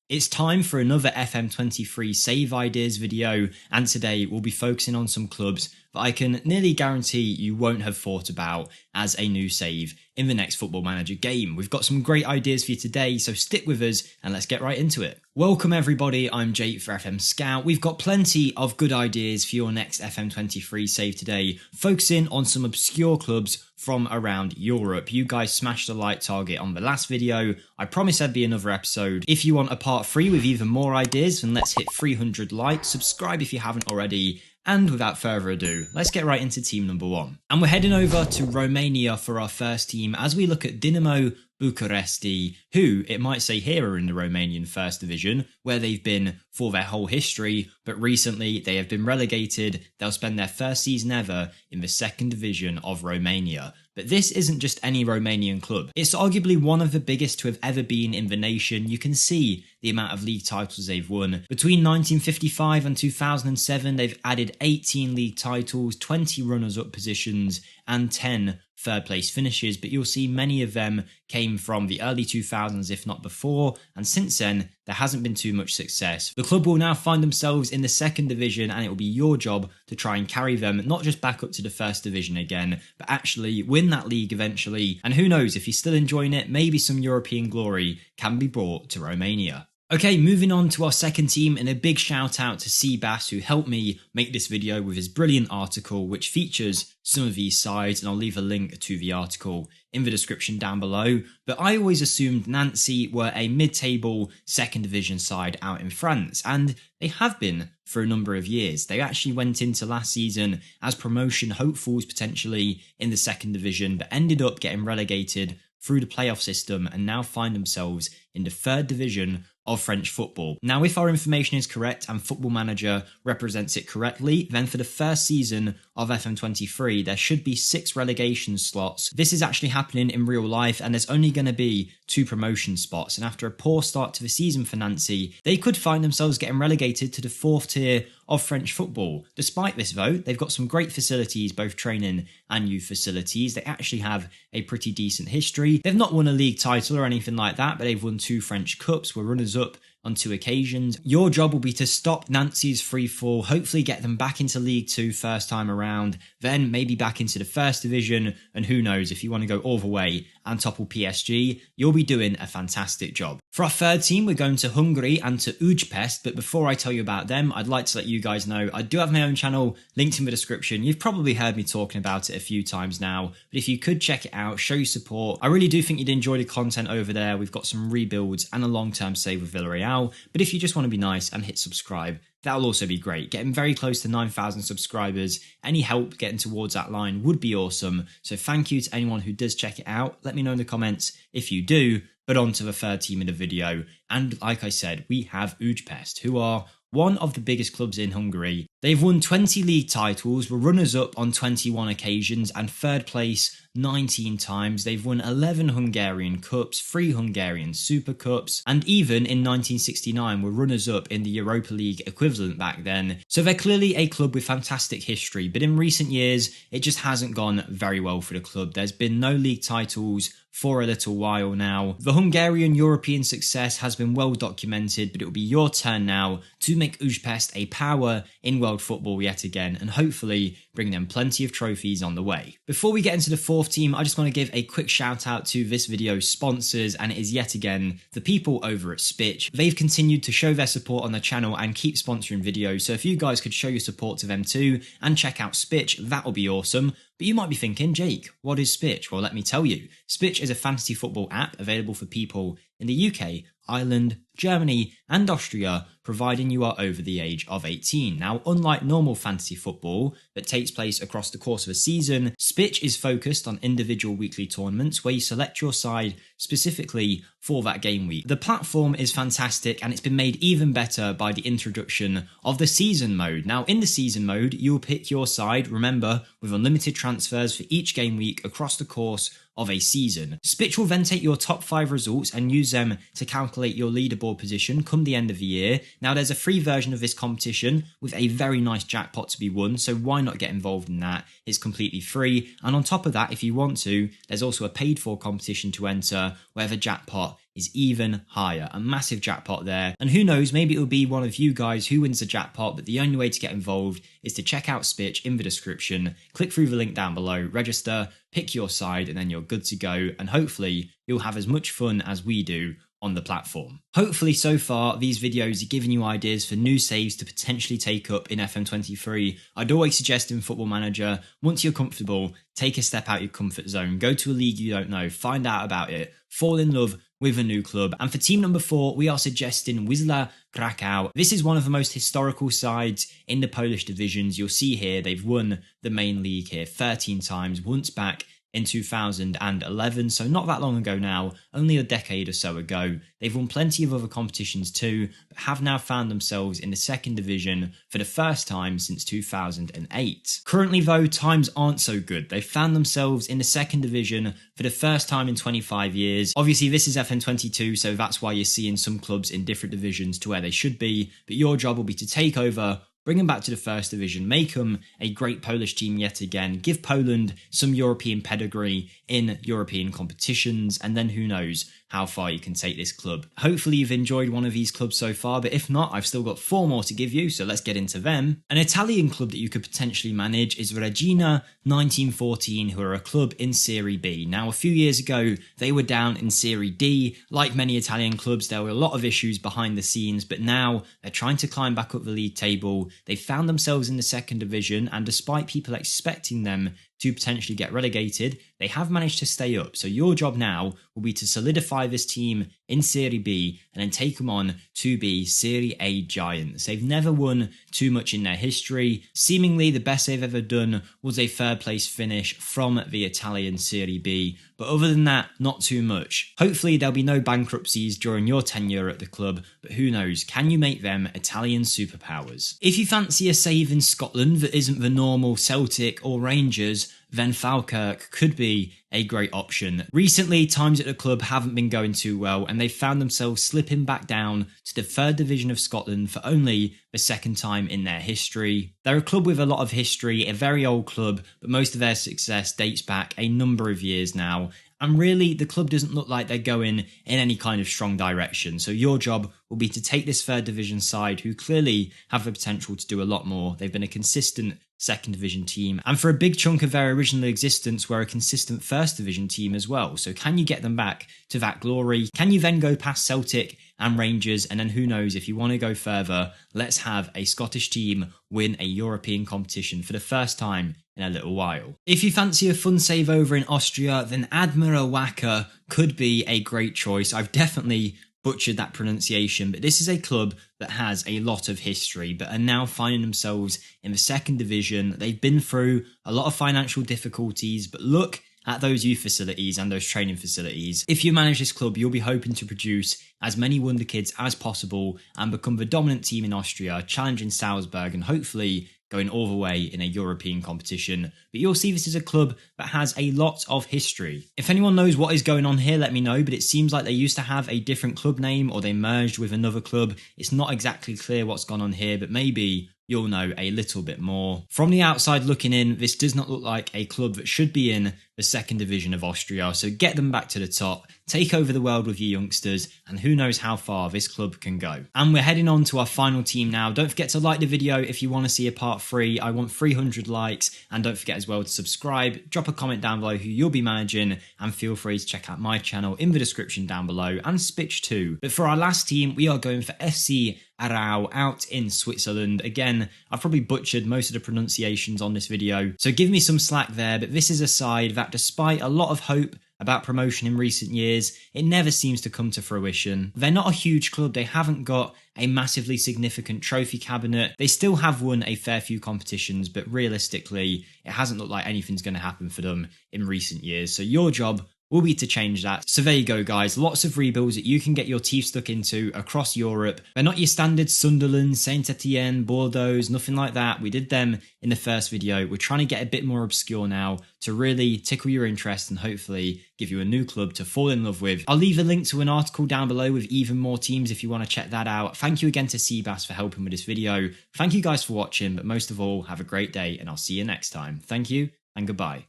It's time for another FM23 Save Ideas video, and today we'll be focusing on some clubs that I can nearly guarantee you won't have thought about as a new save in the next Football Manager game. We've got some great ideas for you today, so stick with us and let's get right into it. Welcome everybody, I'm Jake for FMSCOUT. We've got plenty of good ideas for your next FM23 save today, focusing on some obscure clubs from around Europe. You guys smashed the like target on the last video. I promised there'd be another episode. If you want a part 3 with even more ideas, then let's hit 300 likes. Subscribe if you haven't already. And without further ado, let's get right into team number 1. And we're heading over to Romania for our first team as we look at Dinamo Bucharesti, who, it might say here, are in the Romanian First Division, where they've been for their whole history, but recently they have been relegated. They'll spend their first season ever in the Second Division of Romania. But this isn't just any Romanian club. It's arguably one of the biggest to have ever been in the nation. You can see the amount of league titles they've won. Between 1955 and 2007, they've added 18 league titles, 20 runners-up positions, and 10 third-place finishes. But you'll see many of them came from the early 2000s, if not before, and since then, there hasn't been too much success. The club will now find themselves in the Second Division, and it will be your job to try and carry them not just back up to the First Division again, but actually win that league eventually. And who knows, if you're still enjoying it, maybe some European glory can be brought to Romania. Okay, moving on to our second team, and a big shout out to Seabass, who helped me make this video with his brilliant article which features some of these sides, and I'll leave a link to the article in the description down below. But I always assumed Nancy were a mid-table Second Division side out in France, and they have been for a number of years. They actually went into last season as promotion hopefuls potentially in the Second Division, but ended up getting relegated through the playoff system and now find themselves in the Third Division of French football. Now, if our information is correct and Football Manager represents it correctly, then for the first season of FM23, there should be 6 relegation slots. This is actually happening in real life, and there's only going to be 2 promotion spots. And after a poor start to the season for Nancy, they could find themselves getting relegated to the 4th tier of French football. Despite this though, they've got some great facilities, both training and youth facilities. They actually have a pretty decent history. They've not won a league title or anything like that, but they've won 2 French Cups, were runners-up on 2 occasions. Your job will be to stop Nancy's free fall, hopefully get them back into League 2 first time around, then maybe back into the First Division, and who knows, if you want to go all the way and topple PSG, you'll be doing a fantastic job. For our third team, we're going to Hungary and to Ujpest, but before I tell you about them, I'd like to let you guys know I do have my own channel linked in the description. You've probably heard me talking about it a few times now, but if you could check it out, show your support. I really do think you'd enjoy the content over there. We've got some rebuilds and a long-term save with Villarreal, but if you just want to be nice and hit subscribe, that'll also be great. Getting very close to 9,000 subscribers. Any help getting towards that line would be awesome. So thank you to anyone who does check it out. Let me know in the comments if you do. But on to the third team in the video. And like I said, we have Ujpest, who are one of the biggest clubs in Hungary. They've won 20 league titles, were runners-up on 21 occasions, and third place 19 times. They've won 11 Hungarian Cups, 3 Hungarian Super Cups, and even in 1969 were runners-up in the Europa League equivalent back then. So they're clearly a club with fantastic history, but in recent years, it just hasn't gone very well for the club. There's been no league titles for a little while now. The Hungarian European success has been well documented, but it will be your turn now to make Ujpest a power in world football yet again, and hopefully bring them plenty of trophies on the way. Before we get into the fourth team, I just want to give a quick shout out to this video's sponsors, and it is yet again the people over at Spitch. They've continued to show their support on the channel and keep sponsoring videos, so if you guys could show your support to them too and check out Spitch, that would be awesome. But you might be thinking, Jake, what is Spitch? Well, let me tell you. Spitch is a fantasy football app available for people in the UK, Ireland, Germany and Austria, providing you are over the age of 18. Now, unlike normal fantasy football that takes place across the course of a season, Spitch is focused on individual weekly tournaments where you select your side specifically for that game week. The platform is fantastic, and it's been made even better by the introduction of the season mode. Now, in the season mode, you'll pick your side, remember, with unlimited transfers for each game week across the course of a season. Spitch will then take your top 5 results and use them to calculate your leaderboard position come the end of the year. Now, there's a free version of this competition with a very nice jackpot to be won, so why not get involved in that? It's completely free, and on top of that, if you want to, there's also a paid for competition to enter Register, where the jackpot is even higher. A massive jackpot there. And who knows, maybe it'll be one of you guys who wins the jackpot, but the only way to get involved is to check out Spitch in the description, click through the link down below, register, pick your side, and then you're good to go. And hopefully you'll have as much fun as we do on the platform. Hopefully so far these videos are giving you ideas for new saves to potentially take up in FM23. I'd always suggest in Football Manager, once you're comfortable, take a step out your comfort zone, go to a league you don't know, find out about it, fall in love with a new club. And for team number 4, we are suggesting Wisla Krakow. This is one of the most historical sides in the Polish divisions. You'll see here they've won the main league here 13 times, once back in 2011, so not that long ago now, only a decade or so ago. They've won plenty of other competitions too, but have now found themselves in the second division for the first time since 2008. Currently though, times aren't so good. They've found themselves in the second division for the first time in 25 years. Obviously this is FM22, so that's why you're seeing some clubs in different divisions to where they should be, but your job will be to take over, bring them back to the first division, make them a great Polish team yet again, give Poland some European pedigree in European competitions, and then who knows how far you can take this club. Hopefully you've enjoyed one of these clubs so far, but if not, I've still got 4 more to give you, so let's get into them. An Italian club that you could potentially manage is Regina 1914, who are a club in Serie B. Now, a few years ago, they were down in Serie D. Like many Italian clubs, there were a lot of issues behind the scenes, but now they're trying to climb back up the league table. They found themselves in the second division, and despite people expecting them to potentially get relegated, they have managed to stay up. So your job now will be to solidify this team in Serie B and then take them on to be Serie A giants. They've never won too much in their history. Seemingly the best they've ever done was a third place finish from the Italian Serie B, but other than that, not too much. Hopefully there'll be no bankruptcies during your tenure at the club, but who knows, can you make them Italian superpowers? If you fancy a save in Scotland that isn't the normal Celtic or Rangers, then Falkirk could be a great option. Recently, times at the club haven't been going too well, and they've found themselves slipping back down to the third division of Scotland for only the second time in their history. They're a club with a lot of history, a very old club, but most of their success dates back a number of years now. And really, the club doesn't look like they're going in any kind of strong direction. So your job will be to take this third division side, who clearly have the potential to do a lot more. They've been a consistent second division team, and for a big chunk of their original existence were a consistent first division team as well. So can you get them back to that glory? Can you then go past Celtic and Rangers? And then who knows, if you want to go further, let's have a Scottish team win a European competition for the first time in a little while. If you fancy a fun save over in Austria, then admira could be a great choice. I've definitely butchered that pronunciation, but this is a club that has a lot of history but are now finding themselves in the second division. They've been through a lot of financial difficulties, but look at those youth facilities and those training facilities. If you manage this club, you'll be hoping to produce as many Wonderkids as possible and become the dominant team in Austria, challenging Salzburg and hopefully going all the way in a European competition. But you'll see this is a club that has a lot of history. If anyone knows what is going on here, let me know, but it seems like they used to have a different club name or they merged with another club. It's not exactly clear what's gone on here, but maybe you'll know a little bit more. From the outside looking in, this does not look like a club that should be in the second division of Austria, so get them back to the top, take over the world with your youngsters, and who knows how far this club can go. And we're heading on to our final team now. Don't forget to like the video if you want to see a part 3. I want 300 likes, and don't forget as well to subscribe, drop a comment down below who you'll be managing, and feel free to check out my channel in the description down below, and Spitch too. But for our last team, we are going for FC Aarau out in Switzerland. Again, I've probably butchered most of the pronunciations on this video, so give me some slack there, but this is a side that despite a lot of hope about promotion in recent years, it never seems to come to fruition. They're not a huge club, they haven't got a massively significant trophy cabinet, they still have won a fair few competitions, but realistically, it hasn't looked like anything's going to happen for them in recent years. So your job will be to change that. So there you go guys, lots of rebuilds that you can get your teeth stuck into across Europe. They're not your standard Sunderland, Saint Etienne, Bordeaux, nothing like that. We did them in the first video. We're trying to get a bit more obscure now to really tickle your interest and hopefully give you a new club to fall in love with. I'll leave a link to an article down below with even more teams if you want to check that out. Thank you again to Seabass for helping with this video. Thank you guys for watching, but most of all, have a great day and I'll see you next time. Thank you and goodbye.